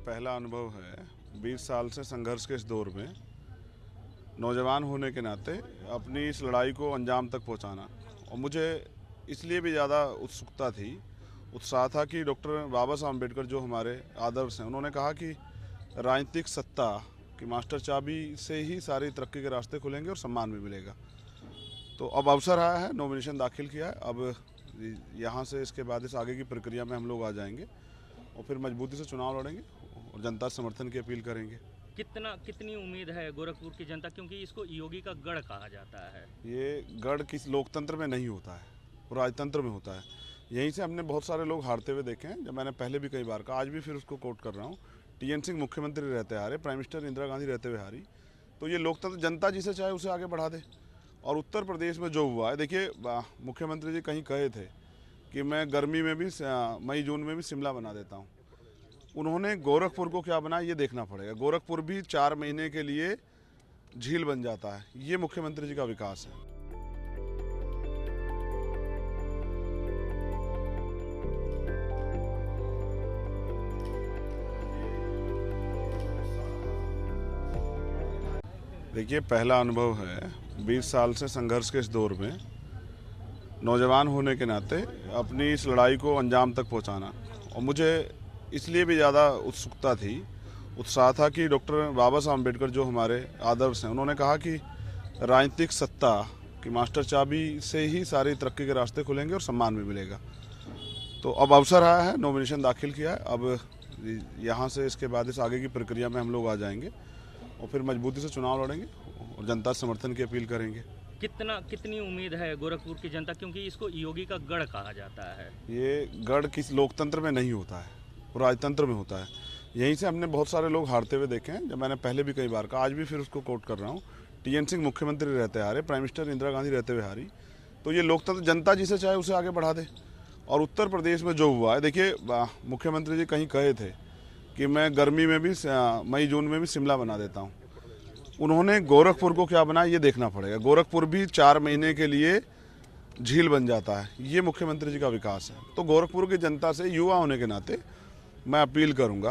पहला अनुभव है 20 साल से संघर्ष के इस दौर में नौजवान होने के नाते अपनी इस लड़ाई को अंजाम तक पहुंचाना। और मुझे इसलिए भी ज़्यादा उत्साह था कि डॉक्टर बाबा साहब अम्बेडकर जो हमारे आदर्श हैं, उन्होंने कहा कि राजनीतिक सत्ता की मास्टर चाबी से ही सारी तरक्की के रास्ते खुलेंगे और सम्मान भी मिलेगा। तो अब अवसर आया है, नॉमिनेशन दाखिल किया है। अब यहाँ से इसके बाद इस आगे की प्रक्रिया में हम लोग आ जाएंगे और फिर मजबूती से चुनाव लड़ेंगे और जनता समर्थन की अपील करेंगे। कितनी उम्मीद है गोरखपुर की जनता, क्योंकि इसको योगी का गढ़ कहा जाता है। ये गढ़ किस लोकतंत्र में नहीं होता है, राजतंत्र में होता है। यहीं से हमने बहुत सारे लोग हारते हुए देखे हैं। जब मैंने पहले भी कई बार कहा, आज भी फिर उसको कोट कर रहा हूँ, TN सिंह मुख्यमंत्री रहते हारे, प्राइम मिनिस्टर इंदिरा गांधी रहते हुए हारी। तो ये लोकतंत्र जनता जिसे चाहे उसे आगे बढ़ा दे। और उत्तर प्रदेश में जो हुआ है, देखिए मुख्यमंत्री जी कहीं कहे थे कि मैं गर्मी में भी मई जून में भी शिमला बना देता हूँ। उन्होंने गोरखपुर को क्या बनाया ये देखना पड़ेगा। गोरखपुर भी 4 महीने के लिए झील बन जाता है। ये मुख्यमंत्री जी का विकास है। देखिए, पहला अनुभव है 20 साल से संघर्ष के इस दौर में नौजवान होने के नाते अपनी इस लड़ाई को अंजाम तक पहुंचाना। और मुझे इसलिए भी ज़्यादा उत्साह था कि डॉक्टर बाबा साहब अम्बेडकर जो हमारे आदर्श हैं, उन्होंने कहा कि राजनीतिक सत्ता की मास्टर चाबी से ही सारी तरक्की के रास्ते खुलेंगे और सम्मान भी मिलेगा। तो अब अवसर आया है, नॉमिनेशन दाखिल किया है। अब यहाँ से इसके बाद इस आगे की प्रक्रिया में हम लोग आ जाएंगे और फिर मजबूती से चुनाव लड़ेंगे और जनता समर्थन की अपील करेंगे। कितनी उम्मीद है गोरखपुर की जनता, क्योंकि इसको योगी का गढ़ कहा जाता है। ये गढ़ किस लोकतंत्र में नहीं होता है, राजतंत्र में होता है। यहीं से हमने बहुत सारे लोग हारते हुए देखे हैं। जब मैंने पहले भी कई बार कहा, आज भी फिर उसको कोट कर रहा हूँ, TN सिंह मुख्यमंत्री रहते हारे, प्राइम मिनिस्टर इंदिरा गांधी रहते हुए हारी। तो ये लोकतंत्र जनता जिसे चाहे उसे आगे बढ़ा दे। और उत्तर प्रदेश में जो हुआ है, देखिए मुख्यमंत्री जी कहीं कहे थे कि मैं गर्मी में भी मई जून में भी शिमला बना देता हूँ। उन्होंने गोरखपुर को क्या बनाया ये देखना पड़ेगा। गोरखपुर भी 4 महीने के लिए झील बन जाता है। ये मुख्यमंत्री जी का विकास है। तो गोरखपुर की जनता से युवा होने के नाते मैं अपील करूंगा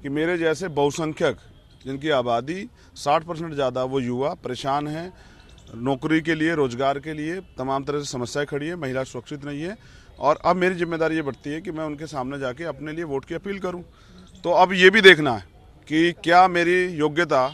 कि मेरे जैसे बहुसंख्यक, जिनकी आबादी 60% ज़्यादा, वो युवा परेशान हैं, नौकरी के लिए, रोजगार के लिए तमाम तरह से समस्याएं खड़ी है, महिला सुरक्षित नहीं है। और अब मेरी जिम्मेदारी ये बढ़ती है कि मैं उनके सामने जाके अपने लिए वोट की अपील करूँ। तो अब ये भी देखना है कि क्या मेरी योग्यता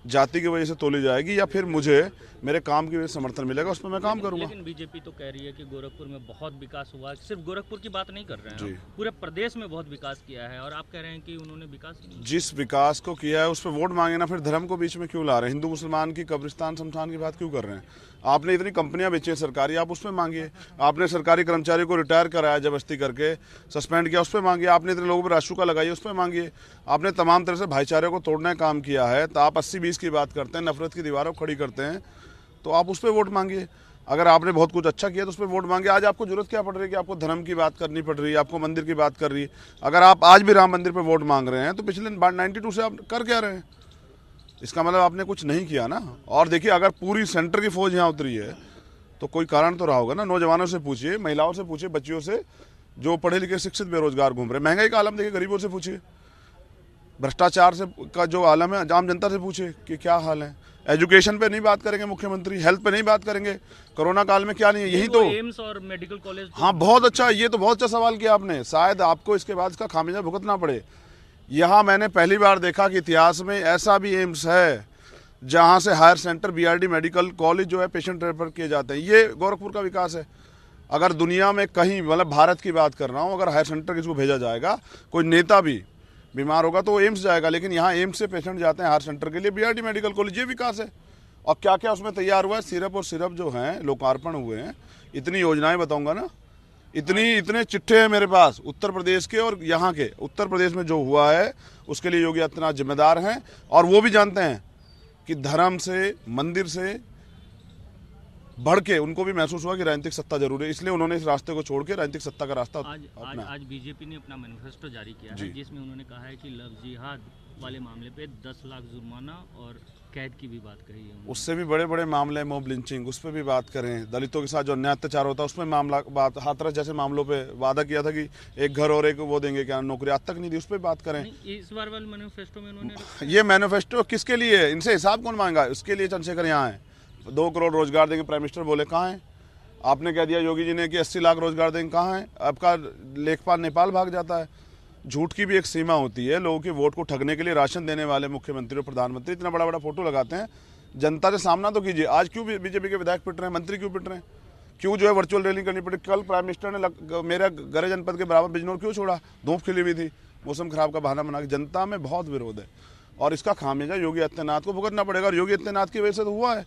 जाति की वजह से तोली जाएगी या फिर मुझे मेरे काम की वजह से समर्थन मिलेगा, उस पर मैं काम करूंगा। लेकिन बीजेपी तो कह रही है कि गोरखपुर में बहुत विकास हुआ है। सिर्फ गोरखपुर की बात नहीं कर रहे हैं, जी, पूरे प्रदेश में बहुत विकास किया है। और आप कह रहे हैं कि उन्होंने विकास नहीं। जिस विकास को किया है उस पर वोट मांगे ना, फिर धर्म को बीच में क्यों ला रहे हैं? हिंदू मुसलमान की कब्रिस्तान शमशान की बात क्यों कर रहे हैं? आपने इतनी कंपनियां बेची है सरकारी, आप उस पर मांगिए। आपने सरकारी कर्मचारी को रिटायर कराया जबरदस्ती करके, सस्पेंड किया, उस पर मांगिए। आपने इतने लोगों पर राशुका लगाई, उस पर मांगिए। आपने तमाम तरह से भाईचारे को तोड़ने का काम किया है। तो आप 80-20 की बात करते हैं, नफरत की दीवारों को खड़ी करते हैं, तो आप उस पर वोट मांगिए। अगर आपने बहुत कुछ अच्छा किया तो उस पर वोट मांगिए। आज आपको जरूरत क्या पड़ रही है कि आपको धर्म की बात करनी पड़ रही है, आपको मंदिर की बात कर रही है? अगर आप आज भी राम मंदिर पर वोट मांग रहे हैं तो पिछले 92 से आप कर क्या रहे हैं? इसका मतलब आपने कुछ नहीं किया ना। और देखिए, अगर पूरी सेंटर की फौज यहाँ उतरी है तो कोई कारण तो रहा होगा ना। नौजवानों से पूछिए, महिलाओं से पूछिए, बच्चियों से, जो पढ़े लिखे शिक्षित बेरोजगार घूम रहे। महंगाई का आलम देखिए, गरीबों से पूछिए। भ्रष्टाचार से का जो आलम है, आम जनता से पूछिए कि क्या हाल है। एजुकेशन पे नहीं बात करेंगे मुख्यमंत्री, हेल्थ पे नहीं बात करेंगे। कोरोना काल में क्या नहीं है, यही तो एम्स और मेडिकल कॉलेज। हाँ, बहुत अच्छा, ये तो बहुत अच्छा सवाल किया आपने। शायद आपको इसके बाद इसका खामियाजा भुगतना पड़े। यहाँ मैंने पहली बार देखा कि इतिहास में ऐसा भी एम्स है जहाँ से higher centre, BRD medical college जो है, पेशेंट रेफर किए जाते हैं। ये गोरखपुर का विकास है। अगर दुनिया में कहीं, मतलब भारत की बात कर रहा हूँ, अगर हायर सेंटर किसी को भेजा जाएगा, कोई नेता भी बीमार होगा तो वो एम्स जाएगा, लेकिन यहाँ एम्स से पेशेंट जाते हैं हायर सेंटर के लिए, BRD मेडिकल कॉलेज। ये विकास है। और क्या क्या उसमें तैयार हुआ है, सिरप और सिरप जो हैं लोकार्पण हुए हैं। इतनी योजनाएं बताऊंगा ना, इतने चिट्ठे हैं मेरे पास उत्तर प्रदेश के और यहाँ के। उत्तर प्रदेश में जो हुआ है उसके लिए योगी आदित्यनाथ जिम्मेदार हैं। और वो भी जानते हैं कि धर्म से, मंदिर से बढ़ के उनको भी महसूस हुआ कि राजनीतिक सत्ता जरूरी है, इसलिए उन्होंने इस रास्ते को छोड़ के राजनीतिक सत्ता का रास्ता अपना। आज बीजेपी ने अपना मैनिफेस्टो जारी किया है, जिसमें उन्होंने कहा है कि लव जिहाद वाले मामले पे 10 लाख जुर्माना और कैद की भी बात कही है उन्होंने। उससे भी बड़े बड़े मामले, मॉब लिंचिंग, उस पर भी बात करें। दलितों के साथ जो अन्याय अत्याचार होता है उसमें मामला बात, हाथरस जैसे मामलों पे वादा किया था कि एक घर और एक वो देंगे, क्या नौकरी आज तक नहीं दी, उस पर बात करें। नहीं, इस बार वाले मैनिफेस्टो में उन्होंने ये मैनिफेस्टो किसके लिए है? इनसे हिसाब कौन मांगा? उसके लिए चंद्रशेखर यहाँ है। 2 करोड़ रोजगार देंगे प्राइम मिनिस्टर बोले, कहाँ है? आपने कह दिया योगी जी ने कि 80 लाख रोजगार देंगे, कहाँ है? आपका लेखपाल नेपाल भाग जाता है। झूठ की भी एक सीमा होती है। लोगों के वोट को ठगने के लिए राशन देने वाले मुख्यमंत्री और प्रधानमंत्री इतना बड़ा बड़ा फोटो लगाते हैं। जनता से सामना तो कीजिए। आज क्यों बीजेपी के विधायक पिट रहे हैं, मंत्री क्यों पिट रहे हैं? क्यों जो है वर्चुअल रैली करनी पड़ी? कल प्राइम मिनिस्टर ने मेरा गरे जनपद के बराबर बिजनौर क्यों छोड़ा? धूप खिली हुई थी, मौसम खराब का बहाना बना के। जनता में बहुत विरोध है और इसका खामियाजा योगी आदित्यनाथ को भुगतना पड़ेगा। और योगी आदित्यनाथ की वजह से तो हुआ है।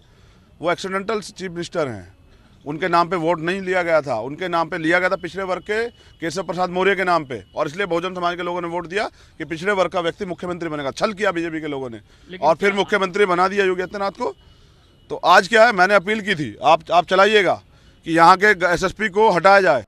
वो एक्सीडेंटल चीफ मिनिस्टर हैं, उनके नाम पे वोट नहीं लिया गया था, उनके नाम पे लिया गया था पिछड़े वर्ग के केशव प्रसाद मौर्य के नाम पे, और इसलिए बहुजन समाज के लोगों ने वोट दिया कि पिछड़े वर्ग का व्यक्ति मुख्यमंत्री बनेगा। छल किया बीजेपी के लोगों ने और फिर मुख्यमंत्री बना दिया योगी आदित्यनाथ को। तो आज क्या है, मैंने अपील की थी, आप चलाइएगा कि यहाँ के एसएसपी को हटाया जाए।